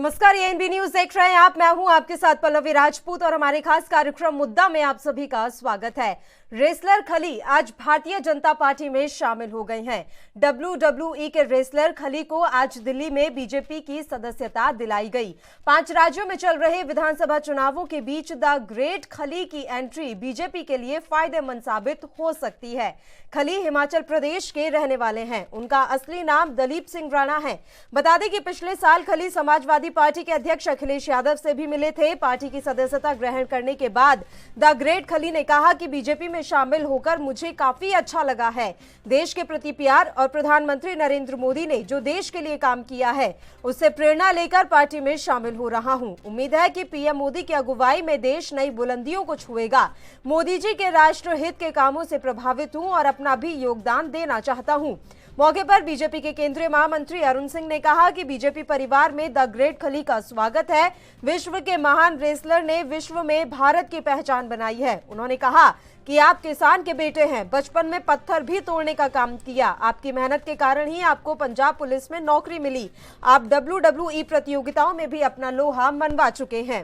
नमस्कार, ये NB news देख रहे हैं आप। मैं हूं आपके साथ पल्लवी राजपूत और हमारे खास कार्यक्रम मुद्दा में आप सभी का स्वागत है। रेसलर खली आज भारतीय जनता पार्टी में शामिल हो गए हैं। WWE के रेसलर खली को आज दिल्ली में बीजेपी की सदस्यता दिलाई गई। 5 राज्यों में चल रहे विधानसभा चुनावों के बीच द ग्रेट खली की एंट्री बीजेपी के लिए फायदेमंद साबित हो सकती है। खली हिमाचल प्रदेश के रहने वाले हैं। उनका असली नाम दलीप सिंह राणा है। बता दें कि पिछले साल खली समाजवादी पार्टी के अध्यक्ष अखिलेश यादव से भी मिले थे। पार्टी की सदस्यता ग्रहण करने के बाद द ग्रेट खली ने कहा कि बीजेपी में शामिल होकर मुझे काफी अच्छा लगा है। देश के प्रति प्यार और प्रधानमंत्री नरेंद्र मोदी ने जो देश के लिए काम किया है उससे प्रेरणा लेकर पार्टी में शामिल हो रहा हूं। उम्मीद है कि पीएम मोदी की अगुवाई में देश नई बुलंदियों को छुएगा। मोदी जी के राष्ट्र हित के कामों से प्रभावित हूं और अपना भी योगदान देना चाहता हूं। मौके पर बीजेपी के केंद्रीय महामंत्री अरुण सिंह ने कहा कि बीजेपी परिवार में द ग्रेट खली का स्वागत है। विश्व के महान रेसलर ने विश्व में भारत की पहचान बनाई है। उन्होंने कहा कि आप किसान के बेटे हैं, बचपन में पत्थर भी तोड़ने का काम किया। आपकी मेहनत के कारण ही आपको पंजाब पुलिस में नौकरी मिली। आप WWE प्रतियोगिताओं में भी अपना लोहा मनवा चुके हैं।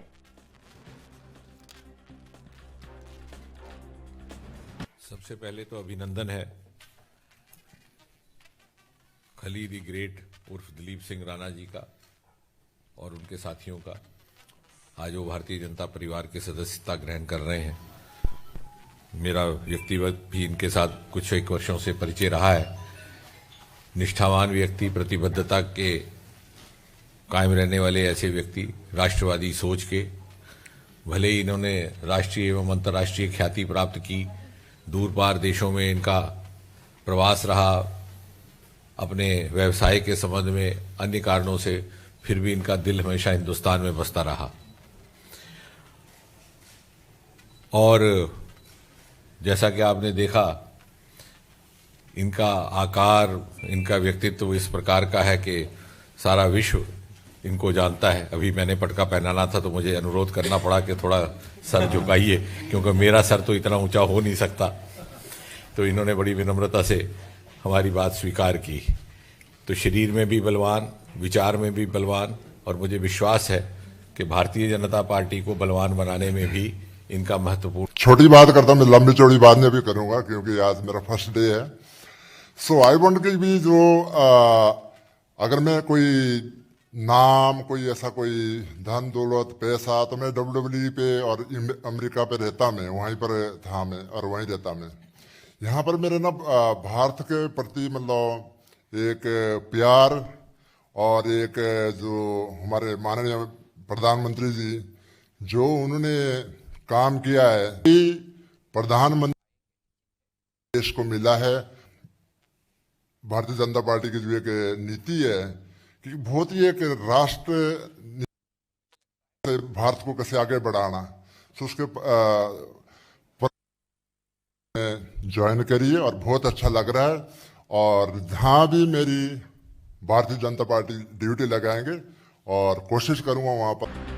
सबसे पहले तो अभिनंदन है खली दी ग्रेट उर्फ दलीप सिंह राणा जी का और उनके साथियों का। आज वो भारतीय जनता परिवार के सदस्यता ग्रहण कर रहे हैं। मेरा व्यक्तिगत भी इनके साथ कुछ एक वर्षों से परिचय रहा है। निष्ठावान व्यक्ति, प्रतिबद्धता के कायम रहने वाले ऐसे व्यक्ति, राष्ट्रवादी सोच के। भले ही इन्होंने राष्ट्रीय एवं अंतर्राष्ट्रीय ख्याति प्राप्त की, दूर पार देशों में इनका प्रवास रहा, अपने व्यवसाय के संबंध में अन्य कारणों से, फिर भी इनका दिल हमेशा हिंदुस्तान में बसता रहा। और जैसा कि आपने देखा, इनका आकार, इनका व्यक्तित्व इस प्रकार का है कि सारा विश्व इनको जानता है। अभी मैंने पटका पहनाना था तो मुझे अनुरोध करना पड़ा कि थोड़ा सर झुकाइए, क्योंकि मेरा सर तो इतना ऊंचा हो नहीं सकता। तो इन्होंने बड़ी विनम्रता से हमारी बात स्वीकार की। तो शरीर में भी बलवान, विचार में भी बलवान, और मुझे विश्वास है कि भारतीय जनता पार्टी को बलवान बनाने में भी इनका महत्वपूर्ण। छोटी बात करता हूँ, मैं लंबी चौड़ी बात नहीं भी करूंगा क्योंकि आज मेरा फर्स्ट डे है। सो आई वांट कि भी जो अगर मैं कोई नाम, कोई ऐसा कोई धन दौलत पैसा, तो मैं WWE पे और अमेरिका पे रहता, मैं वहीं पर था, मैं और वहीं रहता मैं। यहाँ पर मेरे ना भारत के प्रति मतलब एक प्यार और एक जो हमारे माननीय प्रधानमंत्री जी जो उन्होंने काम किया है, प्रधानमंत्री देश को मिला है। भारतीय जनता पार्टी की जो एक नीति है कि बहुत ही एक राष्ट्र भारत को कैसे आगे बढ़ाना, तो उसके ज्वाइन करिए और बहुत अच्छा लग रहा है। और जहाँ भी मेरी भारतीय जनता पार्टी ड्यूटी लगाएंगे और कोशिश करूंगा वहां पर।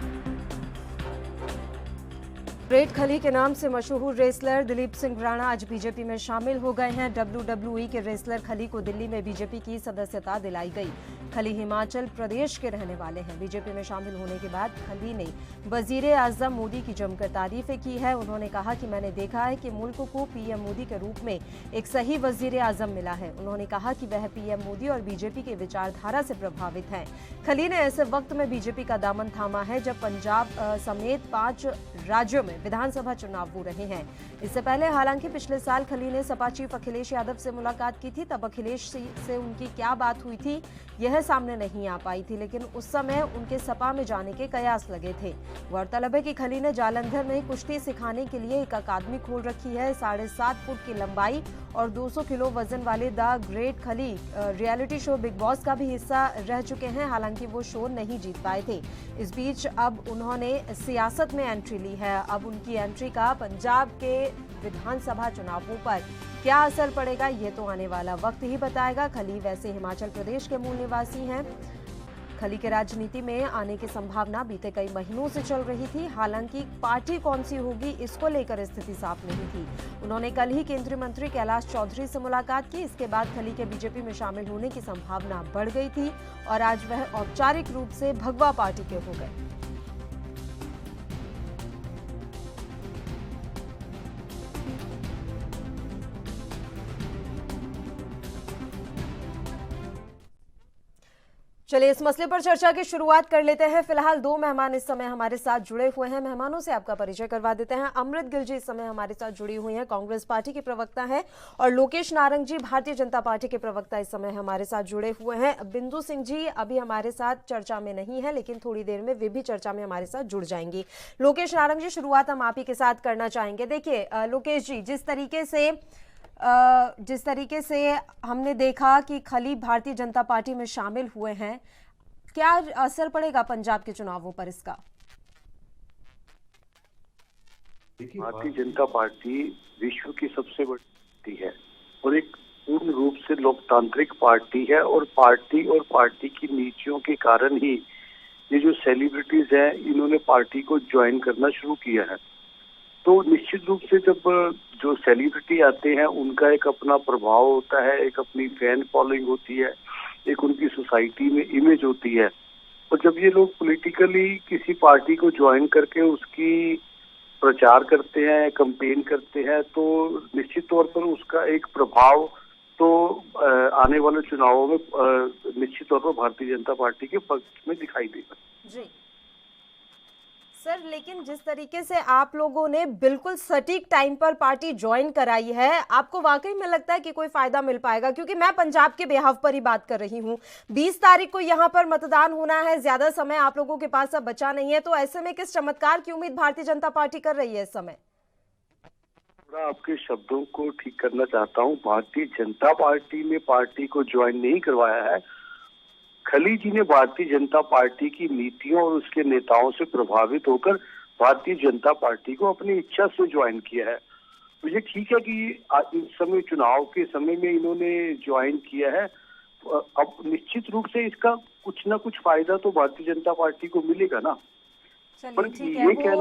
ग्रेट खली के नाम से मशहूर रेसलर दलीप सिंह राणा आज बीजेपी में शामिल हो गए हैं। WWE के रेसलर खली को दिल्ली में बीजेपी की सदस्यता दिलाई गई। खली हिमाचल प्रदेश के रहने वाले हैं। बीजेपी में शामिल होने के बाद खली ने वजीर आजम मोदी की जमकर तारीफें की है। उन्होंने कहा कि मैंने देखा है कि मुल्क को पीएम मोदी के रूप में एक सही वजीर आजम मिला है। उन्होंने कहा कि वह पीएम मोदी और बीजेपी के विचारधारा से प्रभावित हैं। खली ने ऐसे वक्त में बीजेपी का दामन थामा है जब पंजाब समेत 5 राज्यों में विधानसभा चुनाव हो रहे हैं। इससे पहले हालांकि पिछले साल खली ने सपा चीफ अखिलेश यादव से मुलाकात की थी। तब अखिलेश से उनकी क्या बात हुई थी यह सामने नहीं आ पाई थी, लेकिन उस समय उनके सपा में जाने के कयास लगे थे। गौरतलब है कि खली ने जालंधर में कुश्ती सिखाने के लिए एक अकादमी खोल रखी है। 7.5 फुट की लंबाई और 200 किलो वजन वाले द ग्रेट खली रियलिटी शो बिग बॉस का भी हिस्सा रह चुके हैं। हालांकि वो शो नहीं जीत पाए थे। इस बीच अब उन्होंने सियासत में एंट्री ली है। अब उनकी एंट्री का पंजाब के विधानसभा चुनावों पर क्या असर पड़ेगा ये तो आने वाला वक्त ही बताएगा। खली वैसे हिमाचल प्रदेश के मूल निवासी हैं। खली के राजनीति में आने की संभावना बीते कई महीनों से चल रही थी। हालांकि पार्टी कौन सी होगी इसको लेकर स्थिति साफ नहीं थी। उन्होंने कल ही केंद्रीय मंत्री कैलाश चौधरी से मुलाकात की। इसके बाद खली के बीजेपी में शामिल होने की संभावना बढ़ गई थी और आज वह औपचारिक रूप से भगवा पार्टी के हो गए। चलिए इस मसले पर चर्चा की शुरुआत कर लेते हैं। फिलहाल दो मेहमान इस समय हमारे साथ जुड़े हुए हैं। मेहमानों से आपका परिचय करवा देते हैं। अमृत गिल जी इस समय हमारे साथ जुड़ी हुई हैं, कांग्रेस पार्टी की प्रवक्ता हैं, और लोकेश नारंग जी भारतीय जनता पार्टी के प्रवक्ता इस समय हमारे साथ जुड़े हुए हैं। बिंदु सिंह जी अभी हमारे साथ चर्चा में नहीं है, लेकिन थोड़ी देर में वे भी चर्चा में हमारे साथ जुड़ जाएंगी। लोकेश नारंग जी, शुरुआत हम आप ही के साथ करना चाहेंगे। देखिए लोकेश जी, जिस तरीके से हमने देखा कि खली भारतीय जनता पार्टी में शामिल हुए हैं, क्या असर पड़ेगा पंजाब के चुनावों पर इसका? भारतीय जनता पार्टी विश्व की सबसे बड़ी पार्टी है और एक पूर्ण रूप से लोकतांत्रिक पार्टी है, और पार्टी की नीतियों के कारण ही ये जो सेलिब्रिटीज हैं इन्होंने पार्टी को ज्वाइन करना शुरू किया है। तो निश्चित रूप से जब जो सेलिब्रिटी आते हैं उनका एक अपना प्रभाव होता है, एक अपनी फैन फॉलोइंग होती है, एक उनकी सोसाइटी में इमेज होती है। और जब ये लोग पॉलिटिकली किसी पार्टी को ज्वाइन करके उसकी प्रचार करते हैं, कैंपेन करते हैं, तो निश्चित तौर पर उसका एक प्रभाव तो आने वाले चुनावों में निश्चित तौर पर भारतीय जनता पार्टी के पक्ष में दिखाई देगा। जी सर, लेकिन जिस तरीके से आप लोगों ने बिल्कुल सटीक टाइम पर पार्टी ज्वाइन कराई है, आपको वाकई में लगता है कि कोई फायदा मिल पाएगा? क्योंकि मैं पंजाब के बिहाफ पर ही बात कर रही हूँ। 20 तारीख को यहाँ पर मतदान होना है, ज्यादा समय आप लोगों के पास अब बचा नहीं है, तो ऐसे में किस चमत्कार की उम्मीद भारतीय जनता पार्टी कर रही है इस समय? थोड़ा आपके शब्दों को ठीक करना चाहता हूँ। भारतीय जनता पार्टी ने पार्टी को ज्वाइन नहीं करवाया है। खली जी ने भारतीय जनता पार्टी की नीतियों और उसके नेताओं से प्रभावित होकर भारतीय जनता पार्टी को अपनी इच्छा से ज्वाइन किया है। तो ये ठीक है कि इस समय चुनाव के समय में इन्होंने ज्वाइन किया है। अब निश्चित रूप से इसका कुछ ना कुछ फायदा तो भारतीय जनता पार्टी को मिलेगा ना। चलिए ठीक है।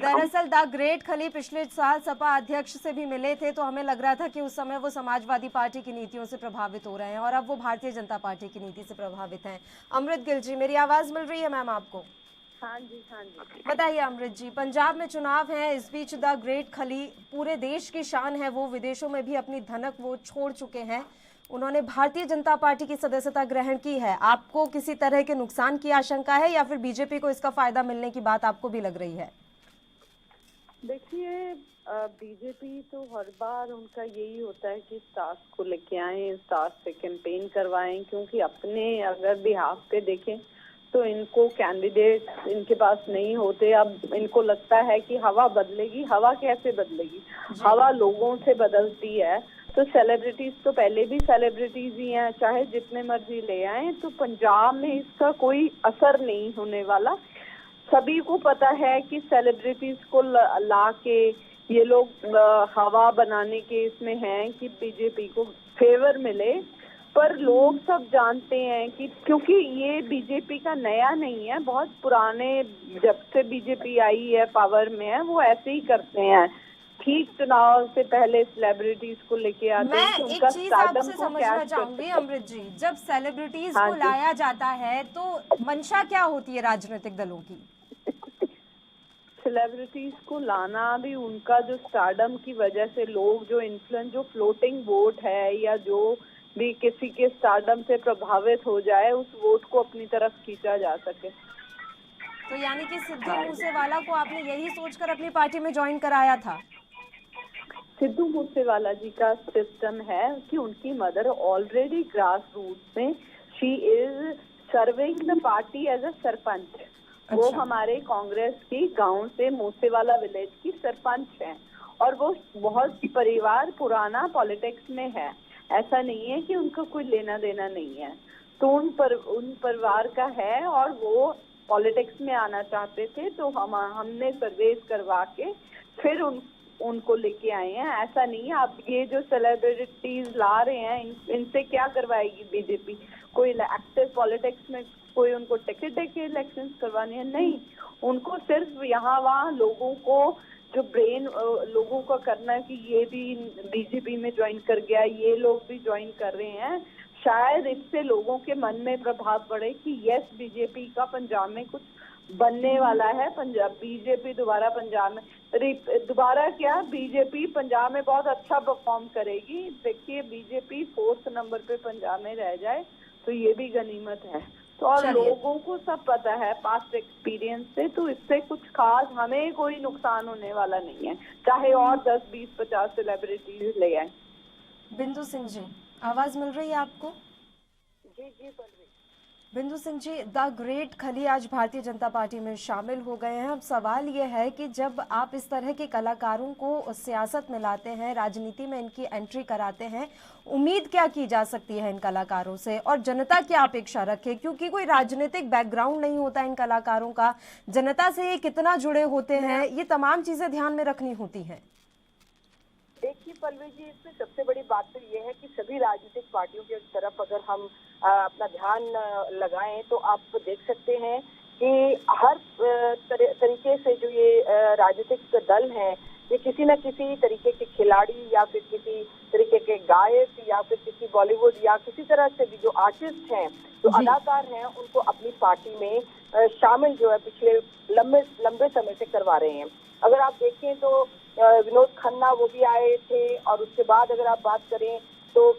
दरअसल द ग्रेट खली पिछले साल सपा अध्यक्ष से भी मिले थे, तो हमें लग रहा था कि उस समय वो समाजवादी पार्टी की नीतियों से प्रभावित हो रहे हैं और अब वो भारतीय जनता पार्टी की नीति से प्रभावित हैं। अमृत गिल जी, मेरी आवाज मिल रही है मैम आपको? हाँ जी, हाँ जी। बताइए अमृत जी, पंजाब में चुनाव है, इस बीच द ग्रेट खली पूरे देश की शान है, वो विदेशों में भी अपनी धनक वो छोड़ चुके हैं। उन्होंने भारतीय जनता पार्टी की सदस्यता ग्रहण की है। आपको किसी तरह के नुकसान की आशंका है या फिर बीजेपी को इसका फायदा मिलने की बात आपको भी लग रही है? देखिए, बीजेपी तो हर बार उनका यही होता है कि स्टार्स को लेके आए, स्टार्स से कैंपेन करवाएं, क्योंकि अपने अगर बिहाफ पे देखें तो इनको कैंडिडेट इनके पास नहीं होते। अब इनको लगता है कि हवा बदलेगी। हवा कैसे बदलेगी? हवा लोगों से बदलती है। तो सेलिब्रिटीज तो पहले भी सेलिब्रिटीज ही हैं, चाहे जितने मर्जी ले आए, तो पंजाब में इसका कोई असर नहीं होने वाला। सभी को पता है कि सेलिब्रिटीज को ला के ये लोग हवा बनाने के इसमें हैं कि बीजेपी को फेवर मिले, पर लोग सब जानते हैं कि क्योंकि ये बीजेपी का नया नहीं है, बहुत पुराने, जब से बीजेपी आई है पावर में है, वो ऐसे ही करते हैं। ठीक चुनाव से पहले सेलिब्रिटीज को लेके आते हैं। मैं एक चीज आपसे समझना चाहूंगी अमृत जी, जब सेलिब्रिटीज को लाया जाता है तो मंशा क्या होती है राजनीतिक दलों की? सेलिब्रिटीज को लाना भी उनका जो स्टारडम की वजह से लोग जो इन्फ्लुएंस, जो फ्लोटिंग वोट है या जो भी किसी के स्टारडम से प्रभावित हो जाए, उस वोट को अपनी तरफ खींचा जा सके। तो यानी कि सिद्धू मूसेवाला को आपने यही सोचकर अपनी पार्टी में ज्वाइन कराया था? सिद्धू मूसेवाला जी का सिस्टम है कि उनकी मदर ऑलरेडी ग्रास रूट्स में, she is serving the party as a sarpanch. वो हमारे कांग्रेस की गांव से मूसेवाला विलेज की सरपंच हैं और वो बहुत परिवार पुराना पॉलिटिक्स में है। ऐसा नहीं है कि उनका कोई लेना देना नहीं है, तो उन परिवार का है और वो पॉलिटिक्स में आना चाहते थे, तो हमने सर्वेस करवा के फिर उनको लेके आए हैं। ऐसा नहीं है। अब ये जो सेलिब्रिटीज ला रहे हैं, इनसे क्या करवाएगी बीजेपी? कोई एक्टिव पॉलिटिक्स में कोई उनको टिकट देके इलेक्शंस करवाने हैं, नहीं। उनको सिर्फ यहाँ वहाँ लोगों को जो ब्रेन लोगों का करना है कि ये भी बीजेपी में ज्वाइन कर गया, ये लोग भी ज्वाइन कर रहे हैं, शायद इससे लोगों के मन में प्रभाव पड़े कि यस बीजेपी का पंजाब में कुछ बनने वाला है। पंजाब बीजेपी दोबारा पंजाब में दोबारा क्या बीजेपी पंजाब में बहुत अच्छा परफॉर्म करेगी। देखिए बीजेपी 4th नंबर पे पंजाब में रह जाए तो ये भी गनीमत है। तो और लोगों को सब पता है पास्ट एक्सपीरियंस से, तो इससे कुछ खास हमें कोई नुकसान होने वाला नहीं है, चाहे और 10, 20, 50 सेलिब्रिटीज ले आए। बिंदु सिंह जी, आवाज मिल रही है आपको? जी जी पल्लवी। बिंदु सिंह जी, द ग्रेट खली आज भारतीय जनता पार्टी में शामिल हो गए हैं। अब सवाल ये है कि जब आप इस तरह के कलाकारों को सियासत में लाते हैं, राजनीति में इनकी एंट्री कराते हैं, उम्मीद क्या की जा सकती है इन कलाकारों से और जनता क्या अपेक्षा रखे? क्योंकि कोई राजनीतिक बैकग्राउंड नहीं होता इन कलाकारों का, जनता से ये कितना जुड़े होते हैं, ये तमाम चीजें ध्यान में रखनी होती हैं। देखिए पल्लवी जी, इसमें सबसे बड़ी बात तो ये है कि सभी राजनीतिक पार्टियों की तरफ अगर हम अपना ध्यान लगाएं तो आप देख सकते हैं कि हर तरीके से जो ये राजनीतिक दल हैं, ये किसी न किसी तरीके के खिलाड़ी या फिर किसी तरीके के गायक या फिर किसी बॉलीवुड या किसी तरह से भी जो आर्टिस्ट हैं, जो अदाकार हैं, उनको अपनी पार्टी में शामिल जो है पिछले लंबे समय से करवा रहे हैं। अगर आप देखें तो विनोद खन्ना वो भी आए थे, और उसके बाद अगर आप बात करें तो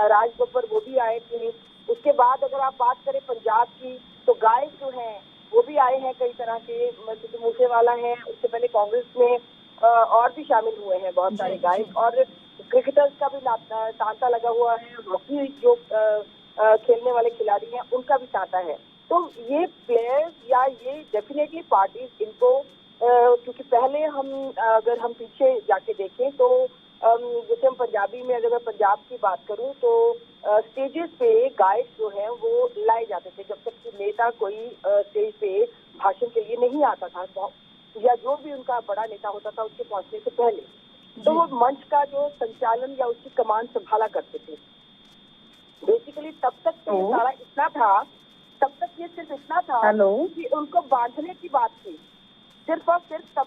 राज बब्बर वो भी आए थे। उसके बाद अगर आप बात करें पंजाब की तो गायक जो हैं वो भी आए हैं कई तरह के, सिद्धू मूसेवाला हैं, उससे पहले कांग्रेस में और भी शामिल हुए हैं बहुत सारे गायक, और क्रिकेटर्स का भी तांता लगा हुआ है, हॉकी जो खेलने वाले खिलाड़ी हैं उनका भी तांता है। तो ये प्लेयर्स या ये डेफिनेटली पार्टीज इनको क्योंकि पहले अगर हम पीछे जाके देखें तो जैसे हम पंजाबी में अगर मैं पंजाब की बात करूं तो स्टेजेस पे गायक जो हैं वो लाए जाते थे, जब तक कि नेता कोई स्टेज पे भाषण के लिए नहीं आता था, या जो भी उनका बड़ा नेता होता था उसके पहुंचने से पहले, तो वो मंच का जो संचालन या उसकी कमान संभाला करते थे। बेसिकली तब तक तो ये सारा इतना था, तब तक ये सिर्फ इतना था कि उनको बांधने की बात थी, सिर्फ और सिर्फ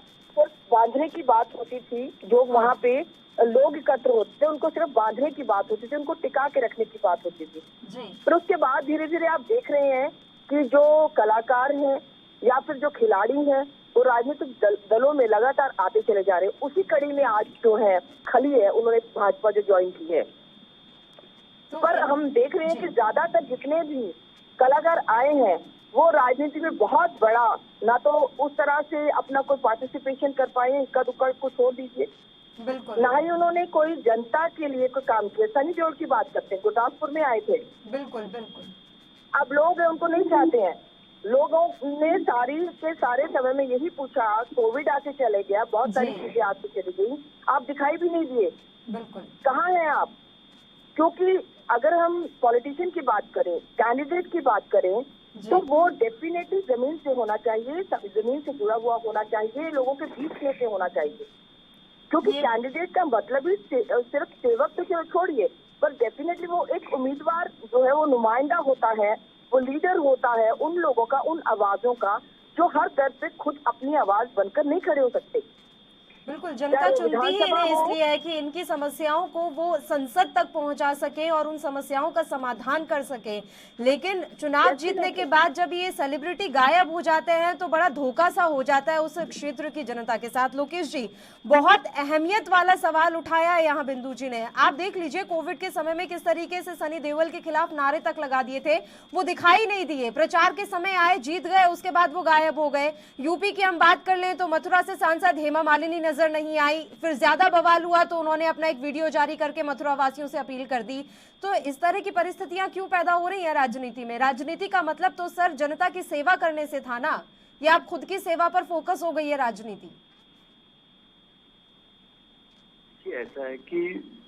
बांधने की बात होती थी। जो वहाँ पे लोग एकत्र होते थे उनको सिर्फ बांधने की बात होती थी, उनको टिका के रखने की बात होती थी। पर उसके बाद धीरे धीरे आप देख रहे हैं कि जो कलाकार हैं या फिर जो खिलाड़ी हैं वो राजनीतिक दलों में लगातार आते चले जा रहे हैं। उसी कड़ी में आज जो है खली है, उन्होंने भाजपा जो ज्वाइन की है। पर हम देख रहे हैं कि ज्यादातर जितने भी कलाकार आए हैं वो राजनीति में बहुत बड़ा ना तो उस तरह से अपना कोई पार्टिसिपेशन कर पाए, इक्का दुक्का को छोड़ दीजिए, ना ही उन्होंने कोई जनता के लिए कोई काम किया। सनी देओल की बात करते हैं, गुरदासपुर में आए थे, बिल्कुल बिल्कुल। अब लोग उनको नहीं चाहते हैं। लोगों ने सारे समय में यही पूछा, कोविड आके चले गया, बहुत सारी चीजें आके चली गई, आप दिखाई भी नहीं दिए, बिल्कुल कहाँ हैं आप? क्योंकि अगर हम पॉलिटिशियन की बात करें, कैंडिडेट की बात करें, तो वो डेफिनेटली जमीन से होना चाहिए, जमीन से जुड़ा हुआ होना चाहिए, लोगों के बीच में से होना चाहिए। क्योंकि कैंडिडेट का मतलब ही सिर्फ सेवक तो छोड़िए, पर डेफिनेटली वो एक उम्मीदवार जो है वो नुमाइंदा होता है, वो लीडर होता है उन लोगों का, उन आवाजों का जो हर दर पे खुद अपनी आवाज बनकर नहीं खड़े हो सकते। बिल्कुल, जनता चुनती ही इन्हें इसलिए है कि इनकी समस्याओं को वो संसद तक पहुंचा सके और उन समस्याओं का समाधान कर सके। लेकिन चुनाव जीतने के बाद जब ये सेलिब्रिटी गायब हो जाते हैं तो बड़ा धोखा सा हो जाता है उस क्षेत्र की जनता के साथ। लोकेश जी, बहुत अहमियत वाला सवाल उठाया है यहाँ बिंदु जी ने। आप देख लीजिए कोविड के समय में किस तरीके से सनी देओल के खिलाफ नारे तक लगा दिए थे, वो दिखाई नहीं दिए, प्रचार के समय आए, जीत गए, उसके बाद वो गायब हो गए। यूपी की हम बात कर लें तो मथुरा से सांसद हेमा मालिनी नजर नहीं आई, फिर ज्यादा बवाल हुआ तो उन्होंने अपना एक वीडियो जारी करके मथुरा वासियों से अपील कर दी। तो इस तरह की परिस्थितियां क्यों पैदा हो रही हैं राजनीति में? राजनीति का मतलब तो सर जनता की सेवा करने से था ना, या आप खुद की सेवा पर फोकस हो गई है राजनीति? ऐसा है कि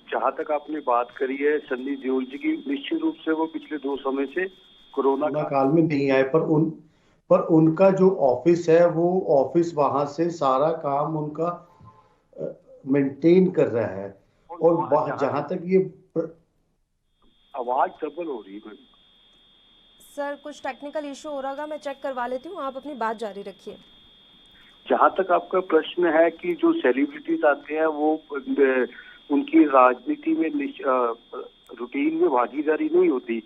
जहाँ तक आपने बात करी है सन्नी देओल जी की, निश्चित रूप से वो पिछले 2 समय से कोरोना काल में नहीं आए, पर उनका जो ऑफिस है वो ऑफिस वहां से सारा काम उनका मेंटेन कर रहा है। और जहां तक ये आवाज डबल हो रही है। सर कुछ टेक्निकल इशू हो रहा होगा, मैं चेक करवा लेती हूँ, आप अपनी बात जारी रखिए। जहाँ तक आपका प्रश्न है कि जो सेलिब्रिटीज आते हैं वो उनकी राजनीति में रूटीन में भागीदारी नहीं होती,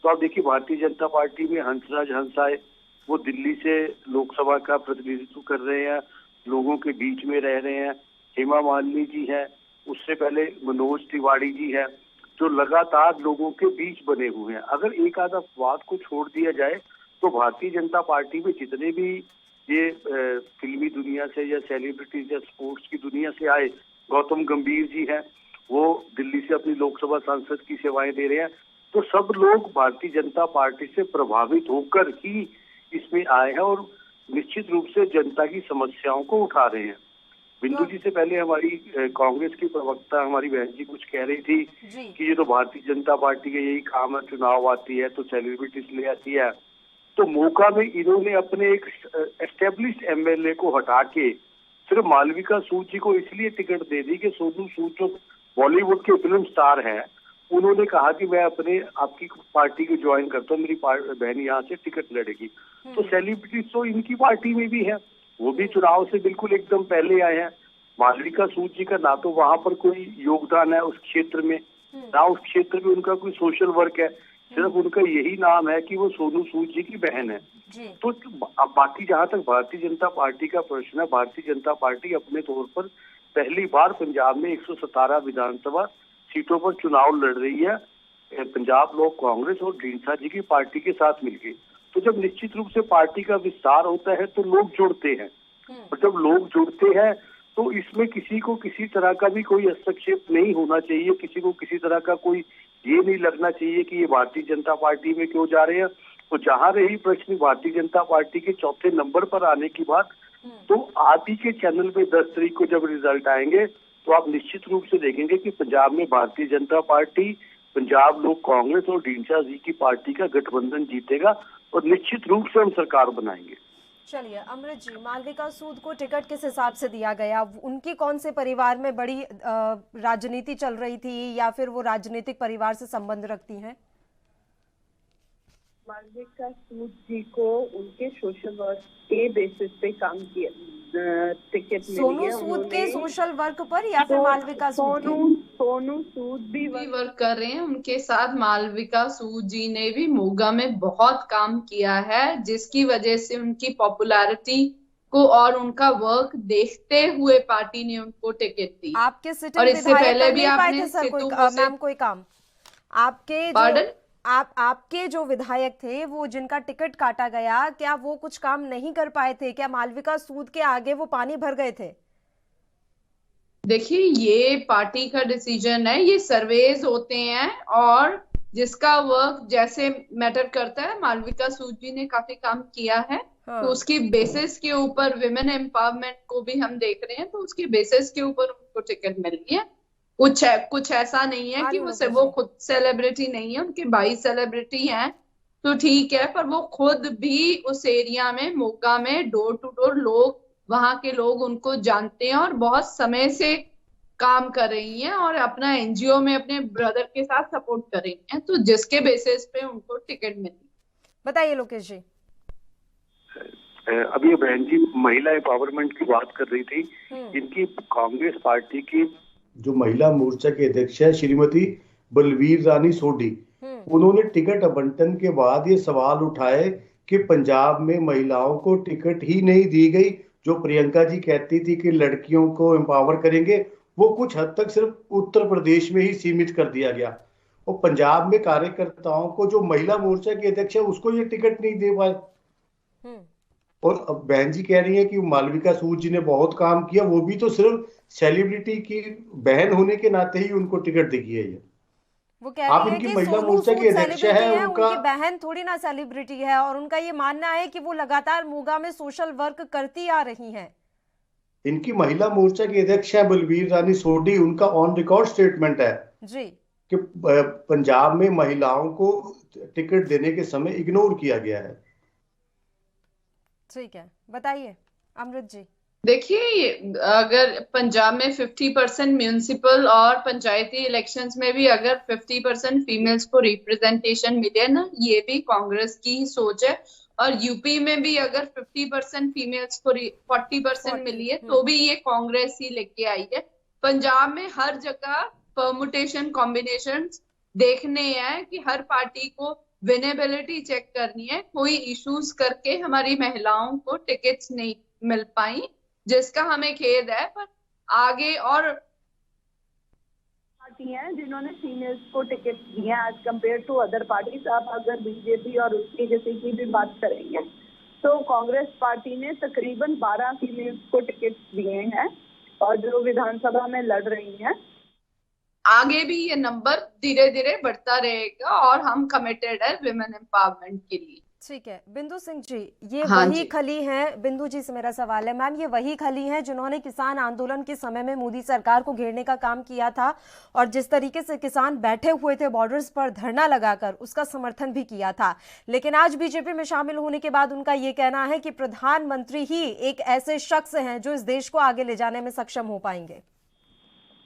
तो आप देखिए भारतीय जनता पार्टी में हंसराज हंसाए वो दिल्ली से लोकसभा का प्रतिनिधित्व कर रहे हैं, लोगों के बीच में रह रहे हैं। हेमा मालिनी जी हैं, उससे पहले मनोज तिवारी जी हैं, जो लगातार लोगों के बीच बने हुए हैं। अगर एक आध अपवाद को छोड़ दिया जाए तो भारतीय जनता पार्टी में जितने भी ये फिल्मी दुनिया से या सेलिब्रिटीज या स्पोर्ट्स की दुनिया से आए, गौतम गंभीर जी हैं, वो दिल्ली से अपनी लोकसभा सांसद की सेवाएं दे रहे हैं, तो सब लोग भारतीय जनता पार्टी से प्रभावित होकर ही इसमें आए हैं और निश्चित रूप से जनता की समस्याओं को उठा रहे हैं। बिंदु जी से पहले हमारी कांग्रेस की प्रवक्ता हमारी बहन जी कुछ कह रही थी कि ये तो भारतीय जनता पार्टी का यही काम है, चुनाव आती है तो सेलिब्रिटीज ले आती है। तो मौका में इन्होंने अपने एक एस्टेब्लिश्ड एमएलए को हटा के सिर्फ मालविका सूद जी को इसलिए टिकट दे दी कि सोनू सूद जो बॉलीवुड के फिल्म स्टार हैं, उन्होंने कहा कि मैं अपने आपकी पार्टी को ज्वाइन करता हूँ, मेरी बहन यहाँ से टिकट लड़ेगी। तो सेलिब्रिटीज तो इनकी पार्टी में भी है, वो भी चुनाव से बिल्कुल एकदम पहले आए हैं। मालविका सूद जी का ना तो वहां पर कोई योगदान है उस क्षेत्र में, ना उस क्षेत्र में उनका कोई सोशल वर्क है, सिर्फ उनका यही नाम है कि वो सोनू सूद जी की बहन है। तो बाकी जहां तक भारतीय जनता पार्टी का प्रश्न है, भारतीय जनता पार्टी अपने तौर पर पहली बार पंजाब में 117 विधानसभा सीटों पर चुनाव लड़ रही है, पंजाब लोक कांग्रेस और ढींसा जी की पार्टी के साथ मिलकर। तो जब निश्चित रूप से पार्टी का विस्तार होता है तो लोग जुड़ते हैं, और जब लोग जुड़ते हैं तो इसमें किसी को किसी तरह का भी कोई हस्तक्षेप नहीं होना चाहिए, किसी को किसी तरह का कोई ये नहीं लगना चाहिए कि ये भारतीय जनता पार्टी में क्यों जा रहे हैं। तो जहां रही प्रश्न भारतीय जनता पार्टी के चौथे नंबर पर आने की बात, तो आप ही के चैनल पे 10 तारीख को जब रिजल्ट आएंगे तो आप निश्चित रूप से देखेंगे कि पंजाब में भारतीय जनता पार्टी, पंजाब लोक कांग्रेस और ढींसा जी की पार्टी का गठबंधन जीतेगा और निश्चित रूप से हम सरकार बनाएंगे। चलिए अमृत जी, मालविका सूद को टिकट किस हिसाब से दिया गया? उनकी कौन से परिवार में बड़ी राजनीति चल रही थी या फिर वो राजनीतिक परिवार से संबंध रखती हैं? मालविका सूद जी को उनके सोशल वर्क के बेसिस पे काम किया, टिकट मिली है। सोनू सूद के सोशल वर्क पर या फिर मालविका सूद? सोनू सूद भी वर्क कर रहे हैं उनके साथ। मालविका सूद जी ने भी मोगा में बहुत काम किया है, जिसकी वजह से उनकी पॉपुलैरिटी को और उनका वर्क देखते हुए पार्टी ने उनको टिकट दी। आपके सिटिंग और इससे पहले भी आपने मैम कोई काम आपके आपके जो विधायक थे वो जिनका टिकट काटा गया, क्या वो कुछ काम नहीं कर पाए थे? क्या मालविका सूद के आगे वो पानी भर गए थे? देखिए, ये पार्टी का डिसीजन है, ये सर्वेज होते हैं और जिसका वर्क जैसे मैटर करता है। मालविका सूद जी ने काफी काम किया है, तो उसकी बेसिस के ऊपर विमेन एम्पावरमेंट को भी हम देख रहे हैं, तो उसके बेसिस के ऊपर उनको टिकट मिल गई है। कुछ ऐसा नहीं है कि वो खुद सेलिब्रिटी नहीं है, उनके भाई सेलिब्रिटी हैं तो ठीक है, पर वो खुद भी उस एरिया में मोगा में डोर टू डोर लोग, वहां के लोग उनको जानते हैं और बहुत समय से काम कर रही हैं और अपना एनजीओ में अपने ब्रदर के साथ सपोर्ट कर रही हैं, तो जिसके बेसिस पे उनको टिकट मिली। बताइए लोकेश जी। अभी बहन जी महिला एम्पावरमेंट की बात कर रही थी, इनकी कांग्रेस पार्टी की जो महिला मोर्चा के अध्यक्ष है श्रीमती बलवीर रानी सोढी, उन्होंने टिकट आवंटन के बाद ये सवाल उठाए कि पंजाब में महिलाओं को टिकट ही नहीं दी गई। जो प्रियंका जी कहती थी कि लड़कियों को एम्पावर करेंगे, वो कुछ हद तक सिर्फ उत्तर प्रदेश में ही सीमित कर दिया गया और पंजाब में कार्यकर्ताओं को, जो महिला मोर्चा के अध्यक्ष है, उसको ये टिकट नहीं दे पाए। और अब बहन जी कह रही है कि मालविका सूद जी ने बहुत काम किया, वो भी तो सिर्फ सेलिब्रिटी की बहन होने के नाते ही उनको टिकट दी है। वो कह रही है कि महिला मोर्चा की अध्यक्ष है, उनकी बहन थोड़ी ना सेलिब्रिटी है और उनका ये मानना है कि वो लगातार मोगा में सोशल वर्क करती आ रही हैं। इनकी महिला मोर्चा की अध्यक्ष है बलवीर रानी सोढी, उनका ऑन रिकॉर्ड स्टेटमेंट है जी कि पंजाब में महिलाओं को टिकट देने के समय इग्नोर किया गया है। ठीक है, बताइए अमृत जी। देखिए, अगर पंजाब में 50% म्यूनिसिपल और पंचायती इलेक्शंस में भी अगर 50% फीमेल्स को रिप्रेजेंटेशन मिले ना, ये भी कांग्रेस की ही सोच है। और यूपी में भी अगर 50% फीमेल्स को 40% मिली है तो भी ये कांग्रेस ही लेके आई है। पंजाब में हर जगह परमुटेशन कॉम्बिनेशन देखने हैं कि हर पार्टी को विनेबिलिटी चेक करनी है। कोई इश्यूज करके हमारी महिलाओं को टिकट्स नहीं मिल पाई, जिसका हमें खेद है। पर आगे और पार्टी हैं जिन्होंने फीमेल्स को टिकट दिए हैं as compare to other parties. आप अगर बीजेपी और उसकी जैसे की भी बात करेंगे तो कांग्रेस पार्टी ने तकरीबन 12 फीमेल्स को टिकट दिए हैं और जो विधानसभा में लड़ रही हैं। आगे भी ये नंबर धीरे धीरे बढ़ता रहेगा और हम कमिटेड है विमेन एम्पावरमेंट के लिए। ठीक है बिंदु सिंह जी, ये हाँ वही जी। खली हैं, बिंदु जी से मेरा सवाल है मैम, ये वही खली हैं जिन्होंने किसान आंदोलन के समय में मोदी सरकार को घेरने का काम किया था और जिस तरीके से किसान बैठे हुए थे बॉर्डर्स पर धरना लगाकर उसका समर्थन भी किया था। लेकिन आज बीजेपी में शामिल होने के बाद उनका ये कहना है कि प्रधानमंत्री ही एक ऐसे शख्स हैं जो इस देश को आगे ले जाने में सक्षम हो पाएंगे।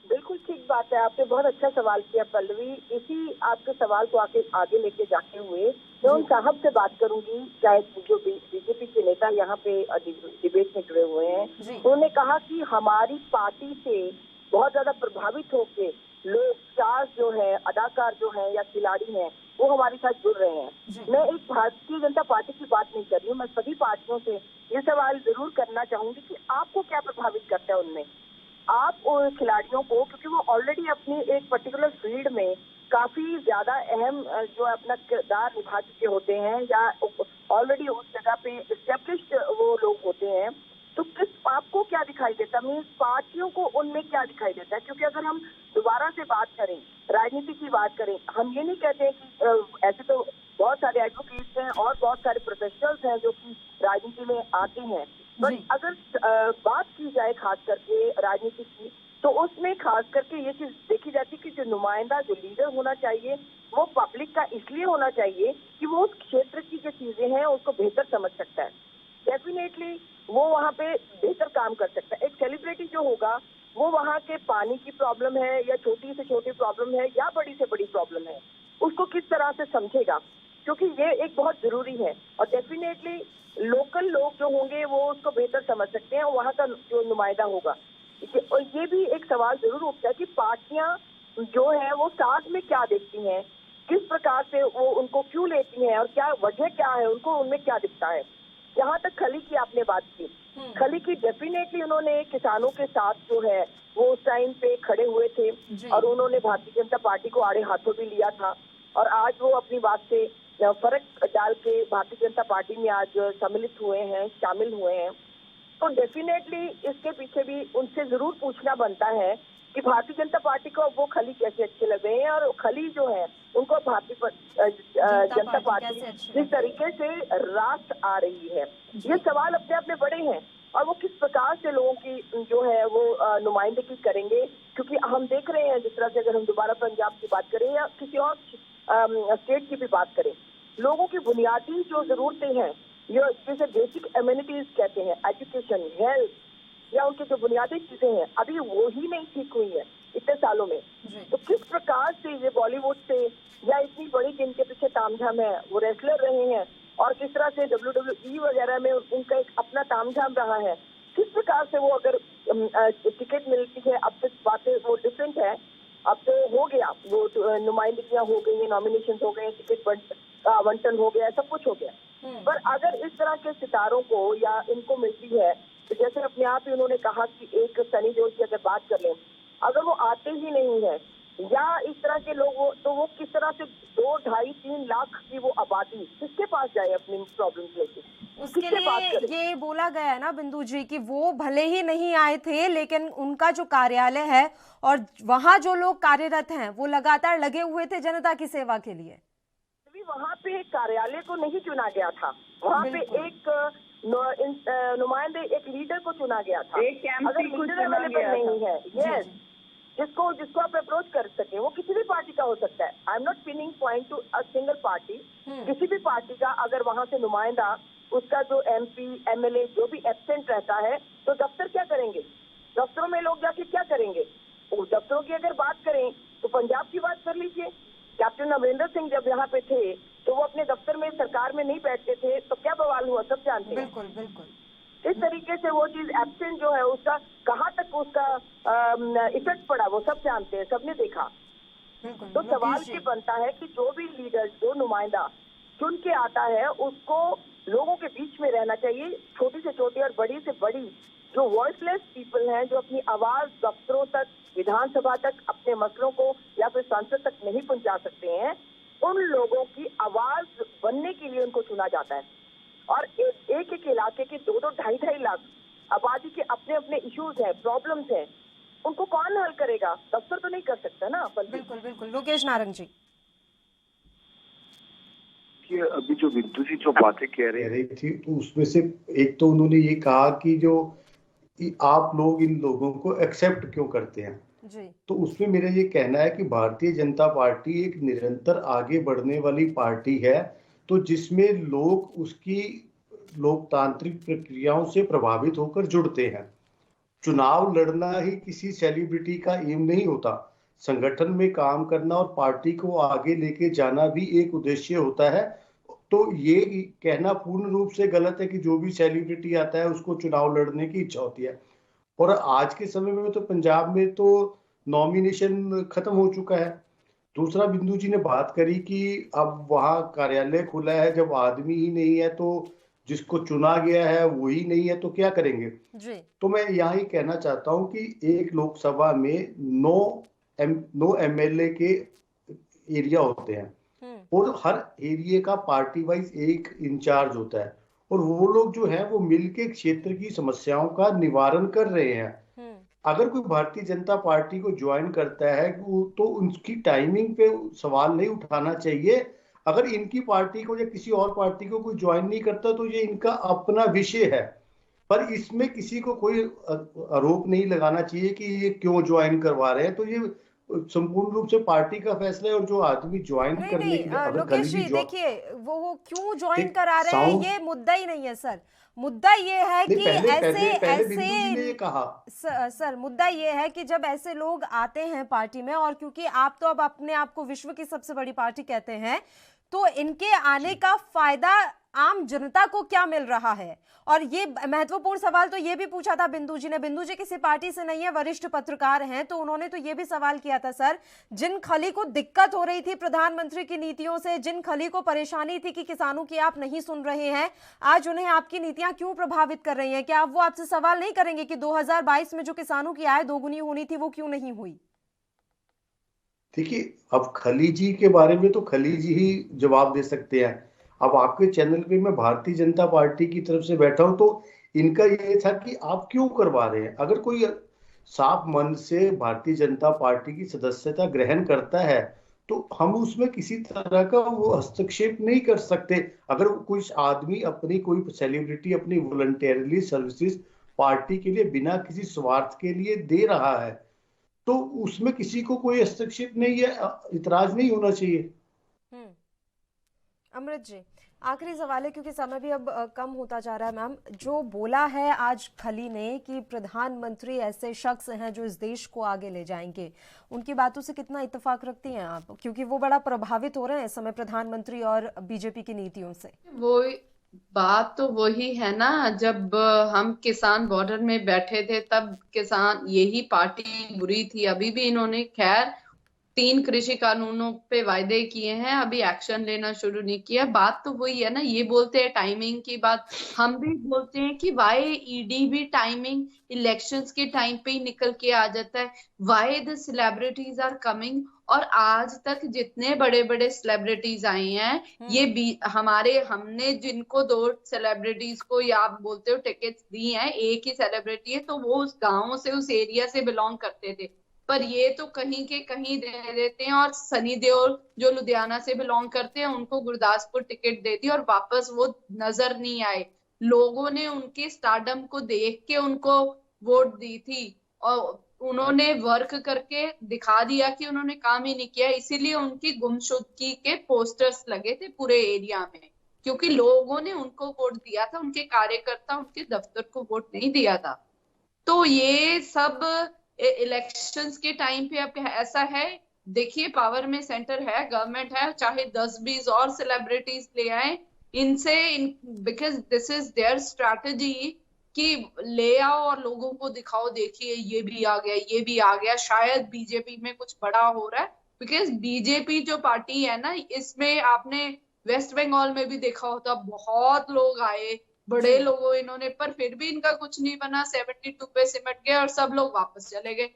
बिल्कुल ठीक बात है, आपने बहुत अच्छा सवाल किया पल्लवी। इसी आपके सवाल को आगे लेके जाते हुए मैं उन साहब से बात करूंगी, चाहे जो बीजेपी के नेता यहाँ पे डिबेट में जुड़े हुए हैं। उन्होंने कहा कि हमारी पार्टी से बहुत ज्यादा प्रभावित होके लोग, स्टार्स जो है, अदाकार जो है या खिलाड़ी हैं, वो हमारे साथ जुड़ रहे हैं। मैं एक भारतीय जनता पार्टी की बात नहीं कर रही हूँ, मैं सभी पार्टियों से ये सवाल जरूर करना चाहूंगी कि आपको क्या प्रभावित करता है उनमें। आप खिलाड़ियों को, क्योंकि वो ऑलरेडी अपनी एक पर्टिकुलर फील्ड में काफी ज्यादा अहम जो अपना किरदार निभा चुके होते हैं या ऑलरेडी उस जगह पे एस्टेब्लिश्ड वो लोग होते हैं, तो किस आपको क्या दिखाई देता है, मीन्स पार्टियों को उनमें क्या दिखाई देता है? क्योंकि अगर हम दोबारा से बात करें, राजनीति की बात करें, हम ये नहीं कहते हैं कि ऐसे तो बहुत सारे एडवोकेट्स हैं और बहुत सारे प्रोफेशनल्स हैं जो कि राजनीति में आते हैं, बट अगर बात की जाए खास करके राजनीति की, तो उसमें खास करके ये चीज देखी जाती है कि जो नुमाइंदा, जो लीडर होना चाहिए, वो पब्लिक का इसलिए होना चाहिए कि वो उस क्षेत्र की जो चीजें हैं उसको बेहतर समझ सकता है। डेफिनेटली वो वहाँ पे बेहतर काम कर सकता है। एक सेलिब्रिटी जो होगा वो वहाँ के पानी की प्रॉब्लम है या छोटी से छोटी प्रॉब्लम है या बड़ी से बड़ी प्रॉब्लम है, उसको किस तरह से समझेगा, क्योंकि ये एक बहुत जरूरी है। और डेफिनेटली लोकल लोग जो होंगे वो उसको बेहतर समझ सकते हैं, वहाँ का जो नुमाइंदा होगा। और ये भी एक सवाल जरूर उठता है कि पार्टियां जो है वो साथ में क्या देखती हैं, किस प्रकार से वो उनको क्यों लेती हैं और क्या वजह क्या है, उनको उनमें क्या दिखता है। जहाँ तक खली की आपने बात की, खली की डेफिनेटली उन्होंने किसानों के साथ जो है वो उस टाइम पे खड़े हुए थे और उन्होंने भारतीय जनता पार्टी को आड़े हाथों भी लिया था और आज वो अपनी बात से फर्क डाल के भारतीय जनता पार्टी में आज सम्मिलित हुए हैं, शामिल हुए हैं। तो डेफिनेटली इसके पीछे भी उनसे जरूर पूछना बनता है कि भारतीय जनता पार्टी को वो खली कैसे अच्छे लगे हैं और खली जो है उनको भारतीय जनता पार्टी जिस तरीके से राष्ट्र आ रही है, ये सवाल अपने आप में बड़े हैं और वो किस प्रकार से लोगों की जो है वो नुमाइंदगी करेंगे। क्योंकि हम देख रहे हैं जिस तरह से अगर हम दोबारा पंजाब की बात करें या किसी और स्टेट की भी बात करें, लोगों की बुनियादी जो जरूरतें हैं, जो जैसे बेसिक एम्यूनिटीज कहते हैं, एजुकेशन, हेल्थ या उनकी जो बुनियादी चीजें हैं, अभी वो ही नहीं ठीक हुई है इतने सालों में। तो किस प्रकार से ये बॉलीवुड से या इतनी बड़ी जिनके पीछे तामझाम है वो रेसलर रहे हैं और किस तरह से WWE वगैरह में उनका एक अपना तामझाम रहा है, किस प्रकार से वो अगर टिकट मिलती है, अब तक बातें वो डिफरेंट है। अब तो हो गया, वो नुमाइंदगियां हो गई, नॉमिनेशन हो गए, टिकट आवंटन हो गया, सब कुछ हो गया। पर अगर इस तरह के सितारों को या इनको मिलती है, तो जैसे अपने आप ही उन्होंने कहा कि एक सनी देओल की अगर बात कर लें, अगर वो आते ही नहीं है या इस तरह के लोग तो वो किस तरह से 2, 2.5, 3 लाख की वो आबादी किसके पास जाए अपनी प्रॉब्लम लेके? उसके लिए ये बोला गया है ना बिंदु जी कि वो भले ही नहीं आए थे लेकिन उनका जो कार्यालय है और वहाँ जो लोग कार्यरत हैं वो लगातार लगे हुए थे जनता की सेवा के लिए। वहाँ पे कार्यालय को नहीं चुना गया था, वहाँ पे एक नुमाइंदे, एक लीडर को चुना गया था। अगर लीडर अवेलेबल नहीं है, यस, जिसको आप अप्रोच कर सके, वो किसी भी पार्टी का हो सकता है। I am not pinning point to a single party, किसी भी पार्टी का अगर वहाँ से नुमाइंदा, उसका जो MP, MLA जो भी एब्सेंट रहता है, तो दफ्तर थे तो वो अपने दफ्तर में सरकार में नहीं बैठते थे, तो क्या बवाल हुआ सब जानते हैं। बिल्कुल बिल्कुल। इस तरीके से वो चीज एब्सेंट जो है उसका कहाँ तक उसका इफेक्ट पड़ा वो सब जानते हैं, सबने देखा। तो सवाल ये बनता है कि जो भी लीडर, जो नुमाइंदा चुन के आता है उसको लोगों के बीच में रहना चाहिए। छोटी से छोटी और बड़ी से बड़ी जो वॉइसलेस पीपल हैं, जो अपनी आवाज दफ्तरों तक, विधानसभा तक, अपने मसलों को या फिर संसद तक नहीं पहुंचा सकते हैं, उन लोगों की आवाज बनने के लिए उनको चुना जाता है। और एक एक इलाके के 2-2, 2.5 लाख आबादी के अपने अपने इश्यूज हैं, प्रॉब्लम्स हैं, उनको कौन हल करेगा? दफ्तर तो नहीं कर सकता ना। बिल्कुल बिल्कुल। लोकेश नारंग जी, अभी जो बिंदु जी जो बातें कह रही थी तो उसमें से एक तो उन्होंने ये कहा कि जो आप लोग इन लोगों को एक्सेप्ट क्यों करते हैं जी। तो उसमें मेरा ये कहना है कि भारतीय जनता पार्टी एक निरंतर आगे बढ़ने वाली पार्टी है, तो जिसमें लोग उसकी लोकतांत्रिक प्रक्रियाओं से प्रभावित होकर जुड़ते हैं। चुनाव लड़ना ही किसी सेलिब्रिटी का एम नहीं होता, संगठन में काम करना और पार्टी को आगे लेके जाना भी एक उद्देश्य होता है। तो ये कहना पूर्ण रूप से गलत है कि जो भी सेलिब्रिटी आता है उसको चुनाव लड़ने की इच्छा होती है। और आज के समय में तो पंजाब में तो नॉमिनेशन खत्म हो चुका है। दूसरा, बिंदु जी ने बात करी कि अब वहां कार्यालय खुला है, जब आदमी ही नहीं है तो जिसको चुना गया है वही नहीं है तो क्या करेंगे जी। तो मैं यहाँ ही कहना चाहता हूँ कि एक लोकसभा में 9 MLA के एरिया होते हैं और हर एरिया का पार्टी वाइज एक इंचार्ज होता है, और वो लोग जो है वो मिलके क्षेत्र की समस्याओं का निवारण कर रहे हैं। अगर कोई भारतीय जनता पार्टी को ज्वाइन करता है तो उनकी टाइमिंग पे सवाल नहीं उठाना चाहिए। अगर इनकी पार्टी को या किसी और पार्टी को कोई ज्वाइन नहीं करता तो ये इनका अपना विषय है, पर इसमें किसी को कोई आरोप नहीं लगाना चाहिए कि ये क्यों ज्वाइन करवा रहे हैं। तो ये संपूर्ण रूप से पार्टी का फैसला है, और जो आदमी ज्वाइन करने के लिए लोकेश जी देखिए वो क्यों ज्वाइन करा रहे हैं ये मुद्दा ही नहीं है सर। मुद्दा ये है कि ऐसे कहा सर मुद्दा ये है कि जब ऐसे लोग आते हैं पार्टी में, और क्योंकि आप तो अब अपने आप को विश्व की सबसे बड़ी पार्टी कहते हैं, तो इनके आने का फायदा आम जनता को क्या मिल रहा है? और ये महत्वपूर्ण सवाल तो ये भी पूछा था बिंदु जी ने। बिंदु जी किसी पार्टी से नहीं है, वरिष्ठ पत्रकार हैं, तो उन्होंने तो ये भी सवाल किया था सर, जिन खली को दिक्कत हो रही थी प्रधानमंत्री की नीतियों से, जिन खली को परेशानी थी कि किसानों की आप नहीं सुन रहे हैं, आज उन्हें आपकी नीतियां क्यों प्रभावित कर रही हैं? क्या वो आपसे सवाल नहीं करेंगे कि 2022 में जो किसानों की आय दोगुनी होनी थी वो क्यों नहीं हुई? देखिए, अब खली जी के बारे में तो खली जी ही जवाब दे सकते हैं। अब आपके चैनल पे मैं भारतीय जनता पार्टी की तरफ से बैठा हूं तो इनका ये था कि आप क्यों करवा रहे हैं। अगर कोई साफ मन से भारतीय जनता पार्टी की सदस्यता ग्रहण करता है तो हम उसमें किसी तरह का वो हस्तक्षेप नहीं कर सकते। अगर कोई आदमी अपनी कोई सेलिब्रिटी अपनी वॉलंटियरली सर्विसेज पार्टी के लिए बिना किसी स्वार्थ के लिए दे रहा है तो उसमें किसी को कोई हस्तक्षेप नहीं है, इतराज नहीं होना चाहिए। अमृत जी, आखिरी सवाल है क्योंकि समय भी अब कम होता जा रहा है। मैम, जो बोला है आज खली ने कि प्रधानमंत्री ऐसे शख्स हैं जो इस देश को आगे ले जाएंगे, उनकी बातों से कितना इत्तेफाक रखती हैं आप? क्योंकि वो बड़ा प्रभावित हो रहे हैं इस समय प्रधानमंत्री और बीजेपी की नीतियों से। वो बात तो वही है ना, जब हम किसान बॉर्डर में बैठे थे तब किसान यही पार्टी बुरी थी। अभी भी इन्होंने खैर 3 कृषि कानूनों पे वायदे किए हैं, अभी एक्शन लेना शुरू नहीं किया। बात तो वही है ना, ये बोलते हैं टाइमिंग की बात, हम भी बोलते हैं कि वाई ईडी भी टाइमिंग इलेक्शंस के टाइम पे ही निकल के आ जाता है। Why the celebrities are coming, और आज तक जितने बड़े बड़े सेलिब्रिटीज आए हैं ये हमने जिनको 2 सेलिब्रिटीज को या आप बोलते हो टिकट्स दी हैं, एक ही सेलिब्रिटी है तो वो उस गांव से उस एरिया से बिलोंग करते थे, पर ये तो कहीं के कहीं दे देते हैं। और सनी देओल जो लुधियाना से बिलोंग करते हैं उनको गुरदासपुर टिकट दे दी और वापस वो नजर नहीं आए। लोगों ने उनके स्टारडम को देख के उनको वोट दी थी और उन्होंने वर्क करके दिखा दिया कि उन्होंने काम ही नहीं किया, इसीलिए उनकी गुमशुदगी के पोस्टर्स लगे थे पूरे एरिया में, क्योंकि लोगों ने उनको वोट दिया था, उनके कार्यकर्ता उनके दफ्तर को वोट नहीं दिया था। तो ये सब इलेक्शंस के टाइम पे अब ऐसा है देखिए पावर में सेंटर है, गवर्नमेंट है, चाहे 10-20 और सेलिब्रिटीज ले आए इनसे, because this is their strategy कि ले आओ और लोगों को दिखाओ, देखिए ये भी आ गया, ये भी आ गया, शायद बीजेपी में कुछ बड़ा हो रहा है। बिकॉज बीजेपी जो पार्टी है ना, इसमें आपने वेस्ट बंगाल में भी देखा होता, बहुत लोग आए, बड़े लोगों इन्होंने, पर फिर भी इनका कुछ नहीं बना, 72 पे सिमट गए और सब लोग वापस चले गए।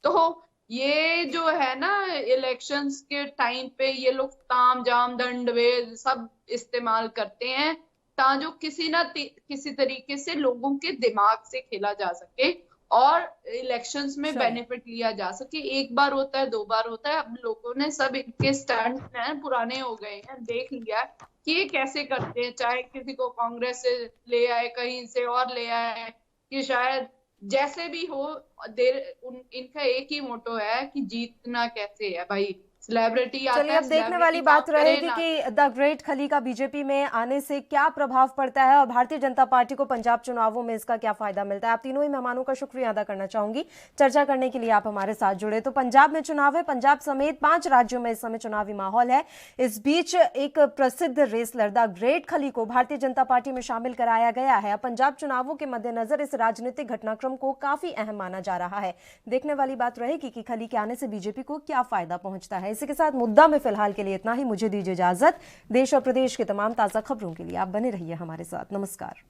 तो ये जो है ना, इलेक्शंस के टाइम पे ये लोग ताम झाम दंड भेद सब इस्तेमाल करते हैं ताकि किसी तरीके से लोगों के दिमाग से खेला जा सके और इलेक्शंस में बेनिफिट लिया जा सके। एक बार होता है, 2 बार होता है, अब लोगों ने सब इनके स्टंट हैं, पुराने हो गए हैं, देख लिया कि ये कैसे करते हैं। चाहे किसी को कांग्रेस से ले आए, कहीं से और ले आए, कि शायद जैसे भी हो इनका एक ही मोटो है कि जीतना कैसे है भाई। सेलिब्रिटी आता है, चलिए अब देखने वाली बात रहेगी कि द ग्रेट खली का बीजेपी में आने से क्या प्रभाव पड़ता है और भारतीय जनता पार्टी को पंजाब चुनावों में इसका क्या फायदा मिलता है। आप तीनों ही मेहमानों का शुक्रिया अदा करना चाहूंगी चर्चा करने के लिए आप हमारे साथ जुड़े। तो पंजाब में चुनाव है, पंजाब समेत 5 राज्यों में इस समय चुनावी माहौल है। इस बीच एक प्रसिद्ध रेसलर द ग्रेट खली को भारतीय जनता पार्टी में शामिल कराया गया है। पंजाब चुनावों के मद्देनजर इस राजनीतिक घटनाक्रम को काफी अहम माना जा रहा है। देखने वाली बात रहेगी कि खली के आने से बीजेपी को क्या फायदा पहुंचता है। इसी के साथ मुद्दा में फिलहाल के लिए इतना ही। मुझे दीजिए इजाजत। देश और प्रदेश के तमाम ताजा खबरों के लिए आप बने रहिए हमारे साथ। नमस्कार।